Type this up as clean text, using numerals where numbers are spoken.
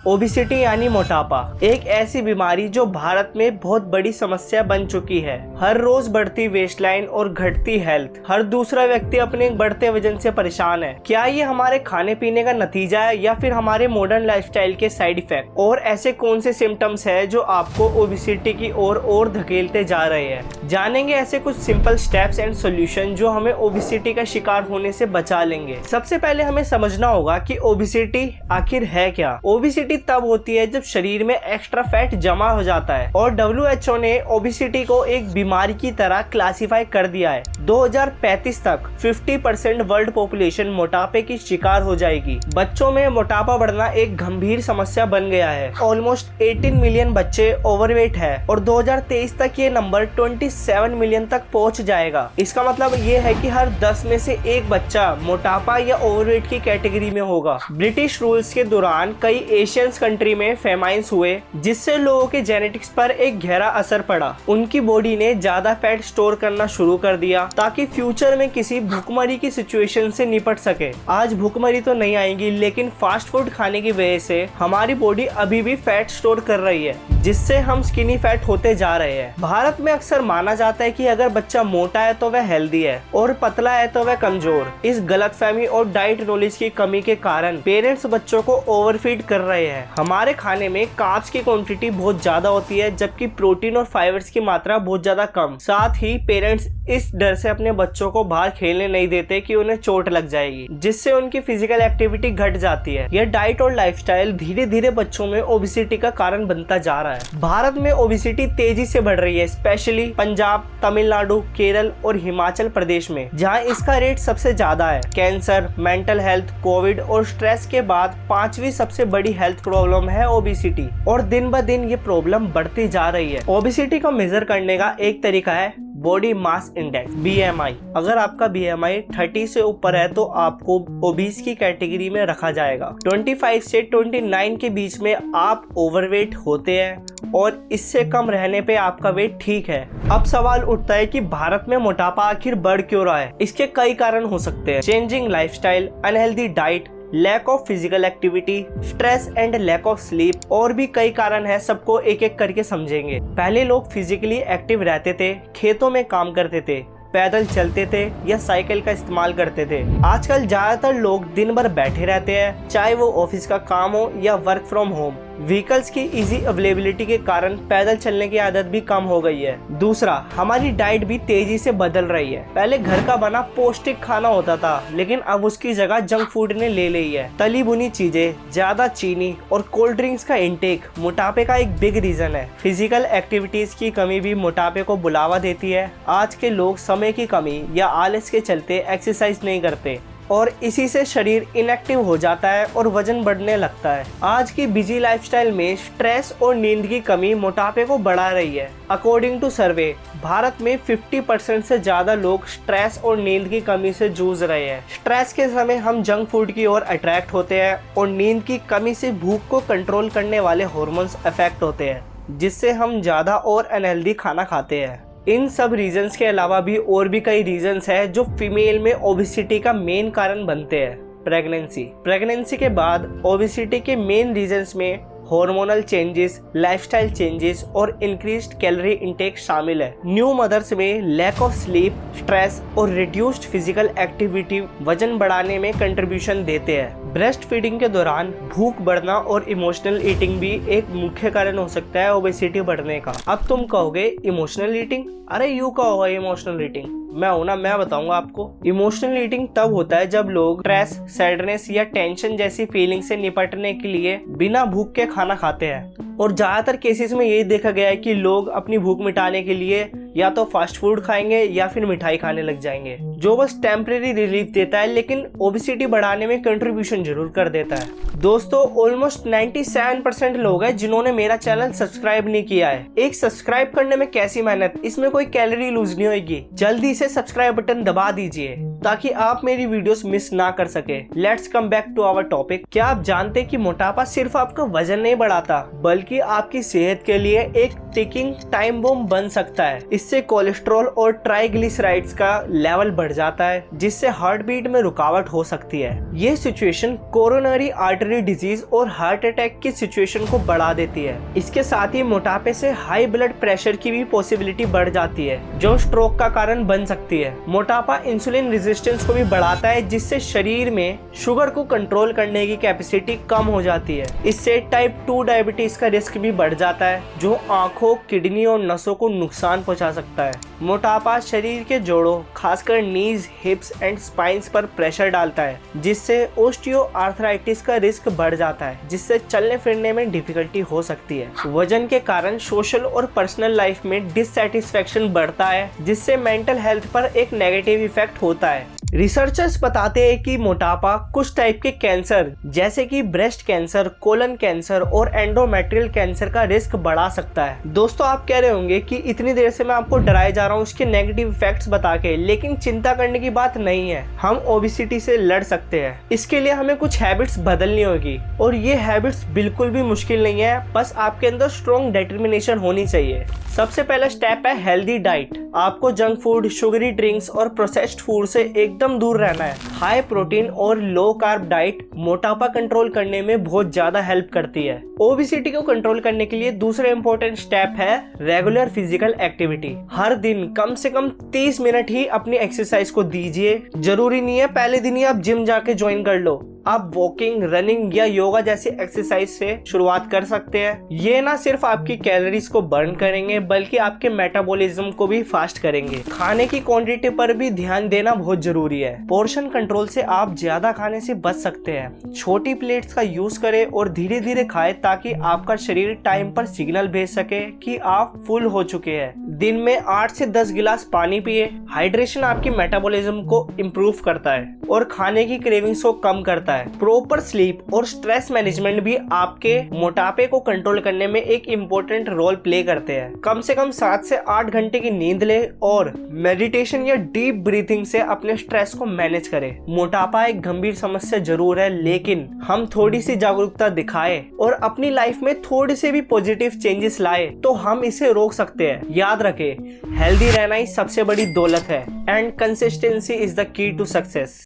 Obesity यानी मोटापा एक ऐसी बीमारी जो भारत में बहुत बड़ी समस्या बन चुकी है। हर रोज बढ़ती वेस्टलाइन और घटती हेल्थ, हर दूसरा व्यक्ति अपने बढ़ते वजन से परेशान है। क्या ये हमारे खाने पीने का नतीजा है या फिर हमारे मॉडर्न लाइफस्टाइल के साइड इफेक्ट? और ऐसे कौन से सिम्टम्स है जो आपको ओबिसिटी की ओर और धकेलते जा रहे हैं? जानेंगे ऐसे कुछ सिंपल स्टेप्स एंड सॉल्यूशन जो हमें ओबिसिटी का शिकार होने से बचा लेंगे। सबसे पहले हमें समझना होगा कि ओबिसिटी आखिर है क्या। ओबिसिटी तब होती है जब शरीर में एक्स्ट्रा फैट जमा हो जाता है और WHO ने ओबिसिटी को एक बीमारी की तरह क्लासिफाई कर दिया है। 2035 तक 50% वर्ल्ड पॉपुलेशन मोटापे की शिकार हो जाएगी। बच्चों में मोटापा बढ़ना एक गंभीर समस्या बन गया है। ऑलमोस्ट 18 मिलियन बच्चे ओवरवेट है और 2023 तक ये नंबर 27 मिलियन तक पहुंच जाएगा। इसका मतलब ये है कि हर 10 में से एक बच्चा मोटापा या ओवरवेट की कैटेगरी में होगा। ब्रिटिश रूल्स के दौरान कई एशियन कंट्री में फेमाइन्स हुए जिससे लोगों के जेनेटिक्स पर एक गहरा असर पड़ा। उनकी बॉडी ने ज्यादा फैट स्टोर करना शुरू कर दिया ताकि फ्यूचर में किसी भूखमरी की सिचुएशन से निपट सके। आज भूखमरी तो नहीं आएगी, लेकिन फास्ट फूड खाने की वजह से हमारी बॉडी अभी भी फैट स्टोर कर रही है जिससे हम स्किनी फैट होते जा रहे हैं। भारत में अक्सर माना जाता है कि अगर बच्चा मोटा है तो वह हेल्दी है और पतला है तो वह कमजोर। इस गलतफहमी और डाइट नॉलेज की कमी के कारण पेरेंट्स बच्चों को ओवरफीड कर रहे हैं। हमारे खाने में कार्ब्स की क्वांटिटी बहुत ज्यादा होती है जबकि प्रोटीन और फाइबर्स की मात्रा बहुत ज्यादा कम। साथ ही पेरेंट्स इस डर से अपने बच्चों को बाहर खेलने नहीं देते कि उन्हें चोट लग जाएगी, जिससे उनकी फिजिकल एक्टिविटी घट जाती है। यह डाइट और लाइफस्टाइल धीरे धीरे बच्चों में ओबिसिटी का कारण बनता जा रहा है। भारत में ओबिसिटी तेजी से बढ़ रही है, स्पेशली पंजाब, तमिलनाडु, केरल और हिमाचल प्रदेश में, जहां इसका रेट सबसे ज्यादा है। कैंसर, मेंटल हेल्थ, कोविड और स्ट्रेस के बाद 5वीं सबसे बड़ी हेल्थ प्रॉब्लम है ओबिसिटी और दिन ब दिन ये प्रॉब्लम बढ़ती जा रही है। ओबिसिटी को मेजर करने का एक तरीका है बॉडी मास इंडेक्स BMI। अगर आपका BMI 30 से ऊपर है तो आपको ओबीस की कैटेगरी में रखा जाएगा। 25 से 29 के बीच में आप ओवरवेट होते हैं और इससे कम रहने पे आपका वेट ठीक है। अब सवाल उठता है कि भारत में मोटापा आखिर बढ़ क्यों रहा है? इसके कई कारण हो सकते हैं। Changing lifestyle, unhealthy diet, lack of physical activity, stress and lack of sleep और भी कई कारण है। सबको एक एक करके समझेंगे। पहले लोग फिजिकली एक्टिव रहते थे, खेतों में काम करते थे, पैदल चलते थे या साइकिल का इस्तेमाल करते थे। आजकल ज्यादातर लोग दिन भर बैठे रहते हैं, चाहे वो ऑफिस का काम हो या वर्क फ्रॉम होम। व्हीकल्स की इजी अवेलेबिलिटी के कारण पैदल चलने की आदत भी कम हो गई है। दूसरा, हमारी डाइट भी तेजी से बदल रही है। पहले घर का बना पौष्टिक खाना होता था, लेकिन अब उसकी जगह जंक फूड ने ले ली है। तली भुनी चीजें, ज्यादा चीनी और कोल्ड ड्रिंक्स का इंटेक मोटापे का एक बिग रीजन है। फिजिकल एक्टिविटीज की कमी भी मोटापे को बुलावा देती है। आज के लोग समय की कमी या आलस के चलते एक्सरसाइज नहीं करते और इसी से शरीर इनएक्टिव हो जाता है और वजन बढ़ने लगता है। आज की बिजी लाइफस्टाइल में स्ट्रेस और नींद की कमी मोटापे को बढ़ा रही है। अकॉर्डिंग टू सर्वे, भारत में 50% से ज्यादा लोग स्ट्रेस और नींद की कमी से जूझ रहे हैं। स्ट्रेस के समय हम जंक फूड की ओर अट्रैक्ट होते हैं और नींद की कमी से भूख को कंट्रोल करने वाले हार्मोन्स अफेक्ट होते हैं, जिससे हम ज्यादा और अनहेल्दी खाना खाते हैं। इन सब रीजंस के अलावा भी और भी कई रीजंस हैं जो फीमेल में ओबिसिटी का मेन कारण बनते हैं। प्रेगनेंसी के बाद ओबिसिटी के मेन रीजंस में हार्मोनल चेंजेस, लाइफस्टाइल चेंजेस और इंक्रीज्ड कैलोरी इंटेक शामिल है। न्यू मदर्स में लैक ऑफ स्लीप, स्ट्रेस और रिड्यूस्ड फिजिकल एक्टिविटी वजन बढ़ाने में कंट्रीब्यूशन देते हैं। ब्रेस्ट फीडिंग के दौरान भूख बढ़ना और इमोशनल ईटिंग भी एक मुख्य कारण हो सकता है ओबेसिटी बढ़ने का। अब तुम कहोगे इमोशनल ईटिंग? अरे यूं का होगा इमोशनल ईटिंग? मैं हूं ना, मैं बताऊंगा आपको। इमोशनल ईटिंग तब होता है जब लोग स्ट्रेस, सैडनेस या टेंशन जैसी फीलिंग से निपटने के लिए बिना भूख के खाना खाते हैं। और ज्यादातर केसेस में यही देखा गया है कि लोग अपनी भूख मिटाने के लिए या तो फास्ट फूड खाएंगे या फिर मिठाई खाने लग जाएंगे, जो बस टेम्परेरी रिलीफ देता है लेकिन ओबिसिटी बढ़ाने में कंट्रीब्यूशन जरूर कर देता है। दोस्तों, ऑलमोस्ट 97% लोग हैं जिन्होंने मेरा चैनल सब्सक्राइब नहीं किया है। एक सब्सक्राइब करने में कैसी मेहनत, इसमें कोई कैलोरी लूज नहीं होगी। जल्दी से सब्सक्राइब बटन दबा दीजिए। ताकि आप मेरी वीडियोस मिस ना कर सके। Let's come back to our topic. क्या आप जानते हैं कि मोटापा सिर्फ आपका वजन नहीं बढ़ाता बल्कि आपकी सेहत के लिए एक टिकिंग टाइम बम बन सकता है। इससे कोलेस्ट्रॉल और ट्राइग्लिसराइड्स का लेवल बढ़ जाता है जिससे हार्ट बीट में रुकावट हो सकती है। ये सिचुएशन कोरोनरी आर्टरी डिजीज और हार्ट अटैक की सिचुएशन को बढ़ा देती है। इसके साथ ही मोटापे से हाई ब्लड प्रेशर की भी पॉसिबिलिटी बढ़ जाती है जो स्ट्रोक का कारण बन सकती है। मोटापा इंसुलिन रेजिस्टेंस को भी बढ़ाता है जिससे शरीर में शुगर को कंट्रोल करने की कैपेसिटी कम हो जाती है। इससे टाइप 2 डायबिटीज का रिस्क भी बढ़ जाता है जो आंखों, किडनी और नसों को नुकसान पहुंचा सकता है। मोटापा शरीर के जोड़ों खासकर नीज, हिप्स एंड स्पाइंस पर प्रेशर डालता है जिससे ओस्टियोआर्थराइटिस का रिस्क बढ़ जाता है जिससे चलने फिरने में डिफिकल्टी हो सकती है। वजन के कारण सोशल और पर्सनल लाइफ में डिससैटिस्फैक्शन बढ़ता है जिससे मेंटल हेल्थ पर एक नेगेटिव इफेक्ट होता है। रिसर्चर्स बताते हैं कि मोटापा कुछ टाइप के कैंसर जैसे कि ब्रेस्ट कैंसर, कोलन कैंसर और एंडोमेट्रियल कैंसर का रिस्क बढ़ा सकता है। दोस्तों, आप कह रहे होंगे कि इतनी देर से मैं आपको डराए जा रहा हूँ उसके नेगेटिव इफेक्ट्स बता के, लेकिन चिंता करने की बात नहीं है। हम ओबेसिटी से लड़ सकते हैं। इसके लिए हमें कुछ हैबिट्स बदलनी होगी और ये हैबिट्स बिल्कुल भी मुश्किल नहीं है, बस आपके अंदर स्ट्रॉन्ग डिटर्मिनेशन होनी चाहिए। सबसे पहला स्टेप है हेल्दी डाइट। आपको जंक फूड, शुगरी ड्रिंक्स और प्रोसेस्ड फूड से एकदम दूर रहना है। हाई प्रोटीन और लो कार्ब डाइट मोटापा कंट्रोल करने में बहुत ज्यादा हेल्प करती है। ओबेसिटी को कंट्रोल करने के लिए दूसरा इंपॉर्टेंट स्टेप है रेगुलर फिजिकल एक्टिविटी। हर दिन कम से कम 30 मिनट ही अपनी एक्सरसाइज को दीजिए। जरूरी नहीं है पहले दिन ही आप जिम जाके ज्वाइन कर लो। आप वॉकिंग, रनिंग या योगा जैसी एक्सरसाइज से शुरुआत कर सकते हैं। ये ना सिर्फ आपकी कैलोरीज को बर्न करेंगे बल्कि आपके मेटाबॉलिज्म को भी फास्ट करेंगे। खाने की क्वांटिटी पर भी ध्यान देना बहुत जरूरी है। पोर्शन कंट्रोल से आप ज्यादा खाने से बच सकते हैं। छोटी प्लेट्स का यूज करें और धीरे धीरे खाएं ताकि आपका शरीर टाइम पर सिग्नल भेज सके कि आप फुल हो चुके हैं। दिन में 8 से 10 गिलास पानी पिए। हाइड्रेशन आपकी मेटाबॉलिज्म को इम्प्रूव करता है और खाने की क्रेविंग्स को कम करता है। प्रॉपर स्लीप और स्ट्रेस मैनेजमेंट भी आपके मोटापे को कंट्रोल करने में एक इम्पोर्टेंट रोल प्ले करते हैं। कम से कम 7 से 8 घंटे की नींद ले और मेडिटेशन या डीप ब्रीथिंग से अपने स्ट्रेस को मैनेज करें। मोटापा एक गंभीर समस्या जरूर है, लेकिन हम थोड़ी सी जागरूकता दिखाए और अपनी लाइफ में थोड़े से भी पॉजिटिव चेंजेस लाए तो हम इसे रोक सकते हैं। याद रखें, हेल्दी रहना ही सबसे बड़ी दौलत है and consistency is the key to success.